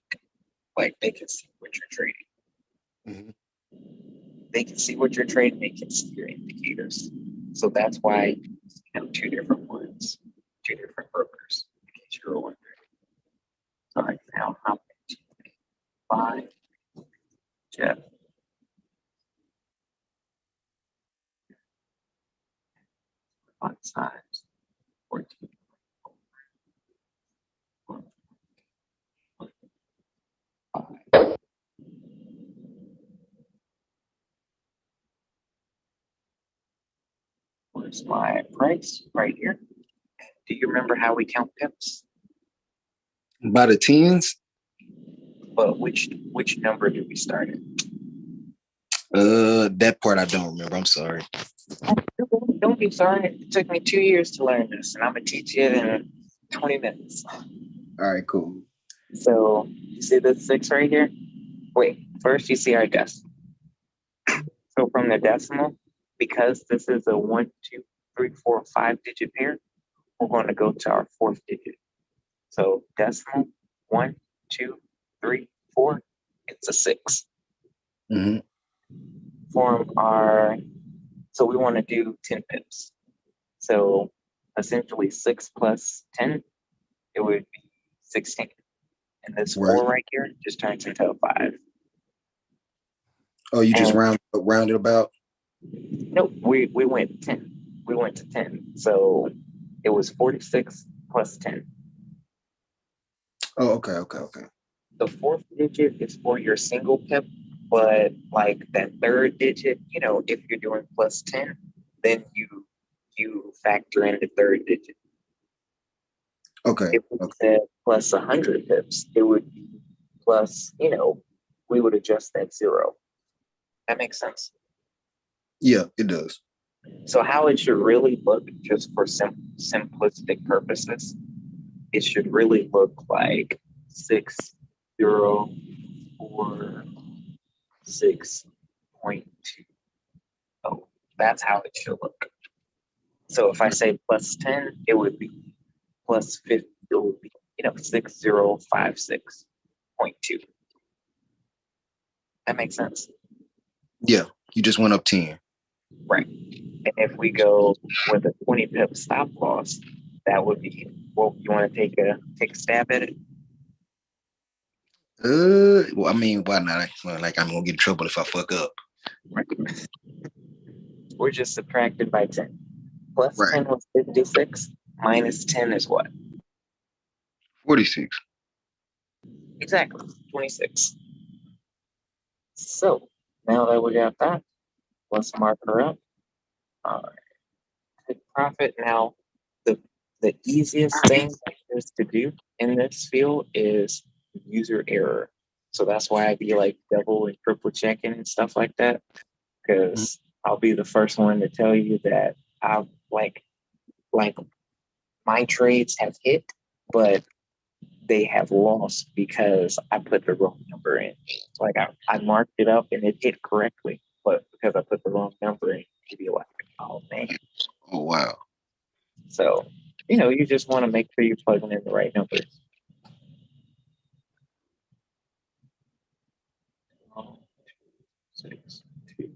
Like they can see what you're trading. They can see what you're trading. They can see your indicators. So that's why you have 2 different ones, 2 different brokers, in case you're wondering. So I can now hop into 5 Jeff. Font size 14. Where's my price? Right here. Do you remember how we count pips? By the tens? But which number do we start at? That part I don't remember. I'm sorry. Don't be sorry. It took me 2 years to learn this, and I'm gonna teach you in 20 minutes. All right, cool. So you see this 6 right here? Wait, first you see our decimal. So from the decimal, because this is a 1, 2, 3, 4, 5-digit pair, we're going to go to our fourth digit. So decimal, 1, 2, 3, 4, it's a 6. Mm-hmm. So we want to do 10 pips. So essentially 6 plus 10, it would be 16. And this Right. 4 right here just turns into a 5. Oh, you just And rounded about? nope, we went 10. We went to 10. So it was 46 plus 10. Oh, okay. The fourth digit is for your single pip, but like that third digit, if you're doing plus 10, then you factor in the third digit. Okay. If we said plus 100 pips, it would be plus, we would adjust that 0. That makes sense. Yeah, it does. So how it should really look, just for simplistic purposes, it should really look like 6, 0, 4, 6.2. Oh, that's how it should look. So if I say plus 10, it would be plus 50, it would be, 6056.2. That makes sense. Yeah, you just went up 10. Right. And if we go with a 20 pip stop loss, that would be, well, you want to take a stab at it? Well, I mean, why not? Well, like, I'm gonna get in trouble if I fuck up. Right. We're just subtracted by 10. Plus Right. 10 was 56. Minus 10 is what? 46. Exactly, 26. So now that we got that, let's mark her up. All right. Take profit. Now, the easiest thing is to do in this field is user error. So that's why I be like double and triple checking and stuff like that. Because I'll be the first one to tell you that I like my trades have hit, but they have lost because I put the wrong number in. Like I marked it up and it hit correctly, but because I put the wrong number in, you'd be like, oh man. Oh wow. So, you just want to make sure you're plugging in the right numbers. 6, 2.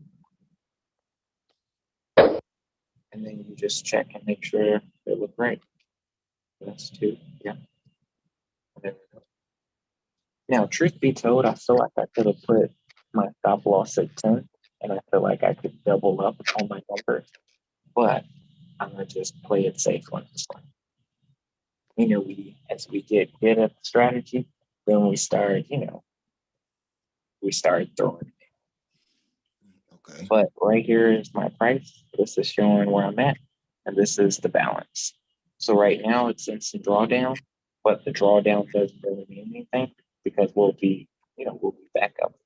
And then you just check and make sure they look right. That's 2. Yeah. There we go. Now, truth be told, I feel like I could have put my stop loss at 10, and I feel like I could double up on my number, but I'm gonna just play it safe on this one. As we get good at the strategy, then we start throwing. Okay. But right here is my price. This is showing where I'm at, and this is the balance. So right now it's instant drawdown, but the drawdown doesn't really mean anything because we'll be back up over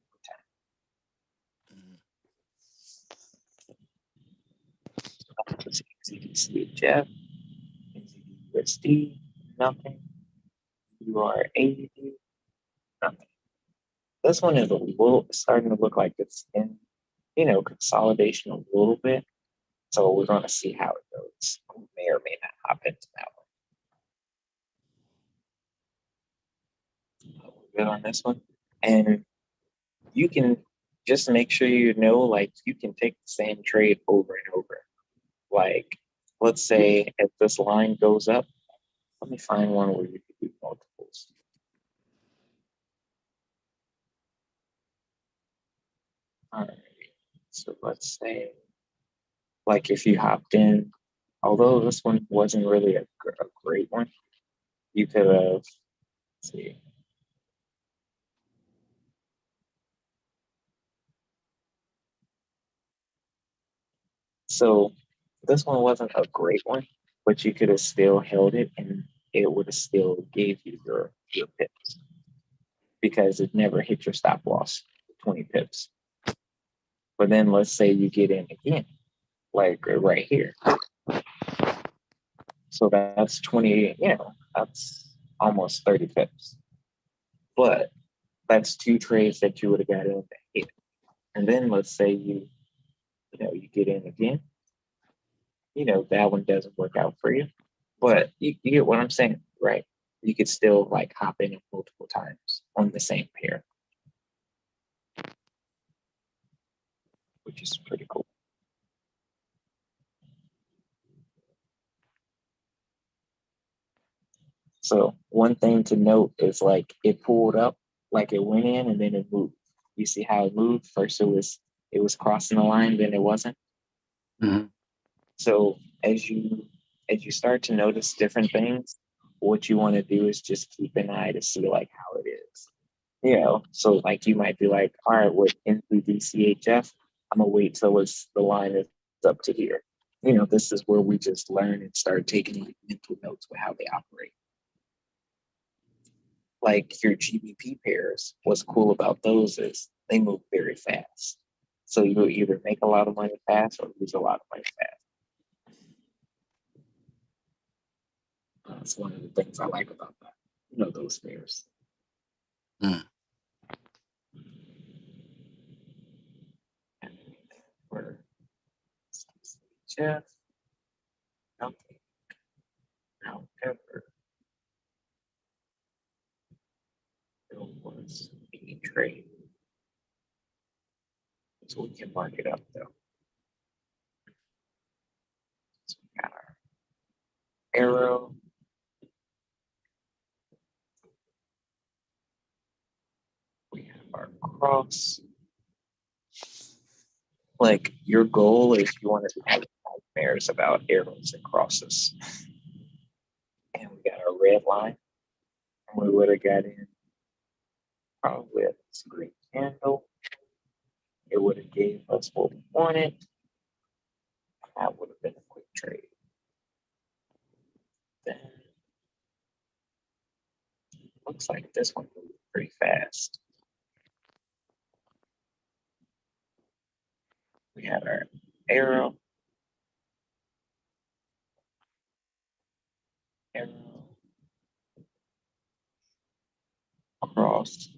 time. ZDC Jeff, USD, nothing. URAD, nothing. This one is a little starting to look like it's in, consolidation a little bit. So we're going to see how it goes. We may or may not hop into that one. We're good on this one. And you can just make sure you can take the same trade over and over. Like, let's say if this line goes up, let me find one where you can do multiples. All right. So let's say, like if you hopped in, although this one wasn't really a great one, you could have, let's see. So this one wasn't a great one, but you could have still held it and it would have still gave you your pips because it never hit your stop loss, 20 pips. But then let's say you get in again, like right here. So that's 20, that's almost 30 pips. But that's 2 trades that you would have got in that hit. And then let's say you get in again. that one doesn't work out for you. But you get what I'm saying, right? You could still like hop in it multiple times on the same pair, which is pretty cool. So one thing to note is like it pulled up, like it went in and then it moved. You see how it moved? First it was crossing the line, then it wasn't. Mhm. So as you start to notice different things, what you want to do is just keep an eye to see like how it is. So like you might be like, all right, with NVDCHF, I'm gonna wait till the line is up to here. This is where we just learn and start taking like mental notes with how they operate. Like your GBP pairs, what's cool about those is they move very fast. So you'll either make a lot of money fast or lose a lot of money fast. That's one of the things I like about that. Those pairs. Mm. For Jeff, okay. However, there was a trade. So we can mark it up though. So we got our arrow. We have our cross. Like your goal is you want to have nightmares about arrows and crosses. And we got our red line. And we would have got in probably a green candle. It would have gave us what we wanted. That would have been a quick trade. Then looks like this one moved pretty fast. We had our arrow, cross,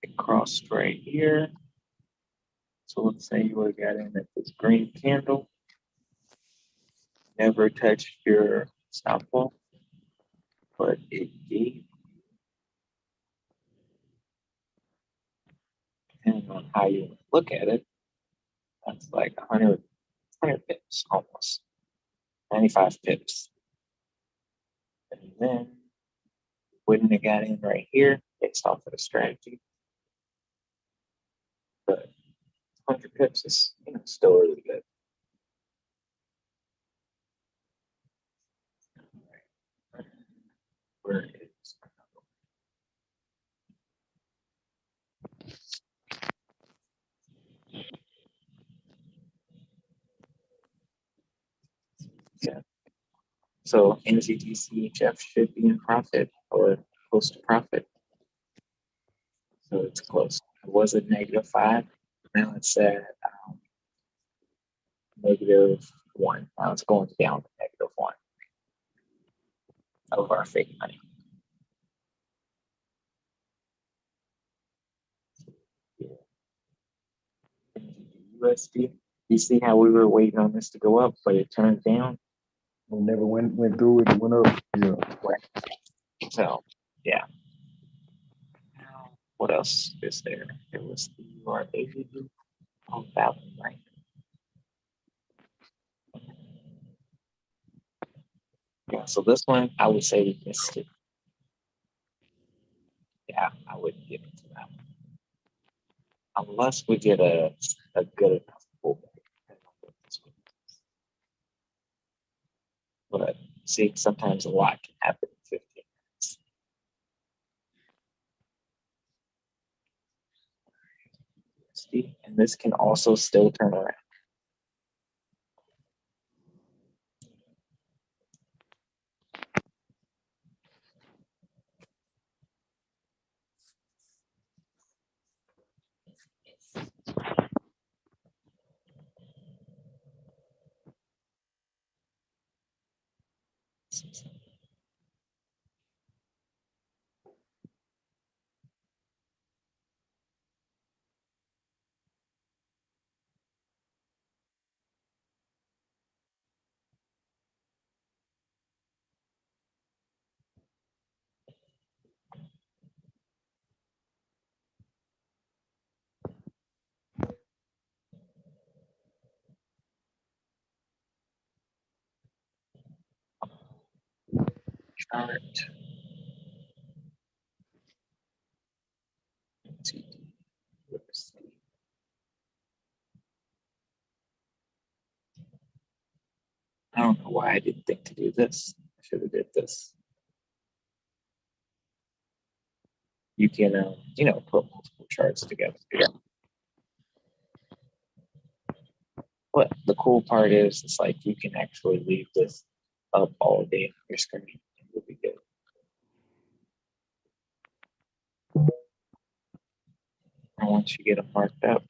it crossed right here. So let's say you would have got in at this green candle, never touched your stop loss, but it gave, depending on how you look at it, that's like 100 pips almost, 95 pips. And then wouldn't have got in right here based off of the strategy. But 100 pips is still really good. Where is yeah. So NZDCHF should be in profit or close to profit. So it's close. It was a -5. Now it's at -1. Now it's going down to -1 of our fake money. USD. You see how we were waiting on this to go up, but it turned down. We never went through it. It went up. Yeah. Right. So yeah. What else is there? There was the URAU on that one, right? Yeah, so this one I would say we missed it. Yeah, I wouldn't give it to that one. Unless we get a good enough pullback. But see, sometimes a lot can happen in 15 minutes. And this can also still turn around. Chart. I don't know why I didn't think to do this. I should have did this. You can, put multiple charts together. But the cool part is, it's like you can actually leave this up all day on your screen. It will be good. And once you get them marked up,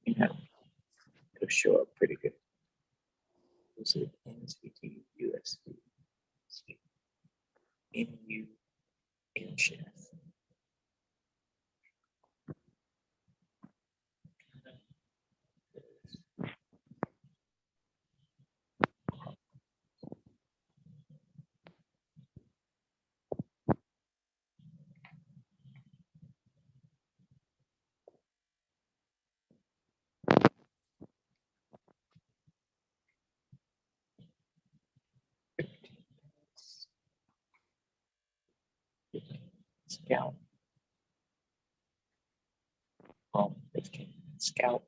it'll show up pretty good. This is NCT, USD, NU, NCHF. Scout. 15 Scout.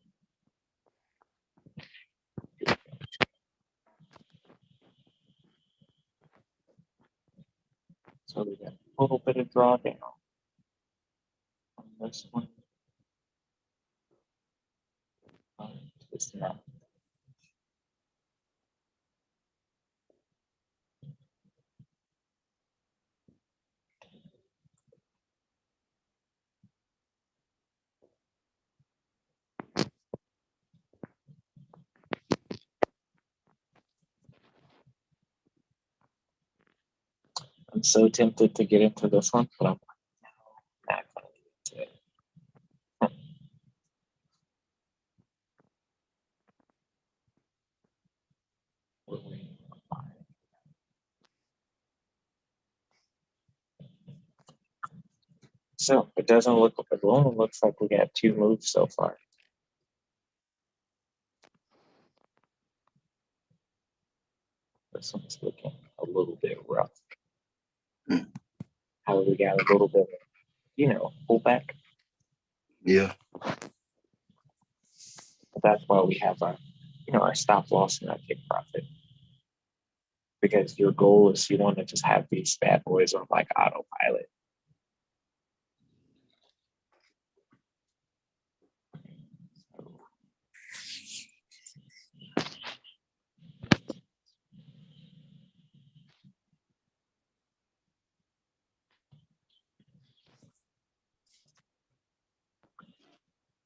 So we got a little bit of drawdown on this one. Twist it out. I'm so tempted to get into this one, but I'm not going to get into it. So it doesn't look, it only looks like we got 2 moves so far. This one's looking a little bit rough. How we got a little bit, pullback. Yeah. That's why we have our stop loss and our take profit. Because your goal is you want to just have these bad boys on like autopilot.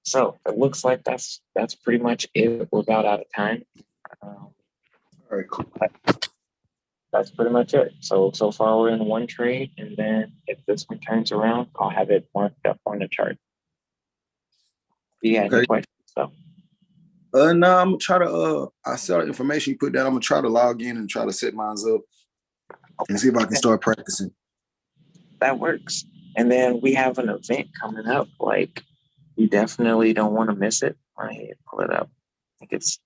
So it looks like that's pretty much it. We're about out of time. All right, cool. That's pretty much it. So far we're in one trade, and then if this one turns around, I'll have it marked up on the chart. Yeah, any questions though? No, I'm gonna try to I saw the information you put down. I'm gonna try to log in and try to set mine up and see if I can start practicing. That works. And then we have an event coming up. Like, you definitely don't want to miss it. I pull it up. I think it's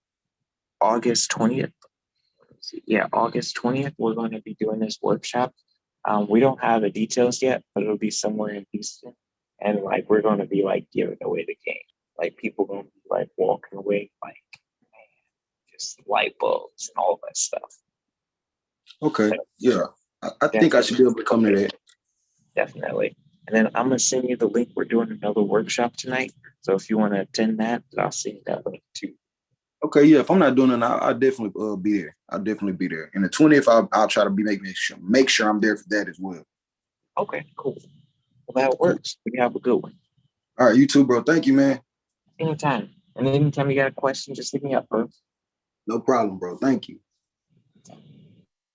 August 20th. Yeah, August 20th. We're going to be doing this workshop. We don't have the details yet, but it'll be somewhere in Houston. And like, we're going to be like giving away the game. Like, people going to be like walking away like, man, just light bulbs and all that stuff. Okay. Yeah. I think I should be able to come to that. Definitely. And then I'm going to send you the link. We're doing another workshop tonight. So if you want to attend that, I'll send you that link too. Okay, yeah. If I'm not doing it, I'll definitely be there. I'll definitely be there. And the 20th, I'll try to make sure I'm there for that as well. Okay, cool. Well, that works. You have a good one. All right, you too, bro. Thank you, man. Anytime. And anytime you got a question, just hit me up, bro. No problem, bro. Thank you.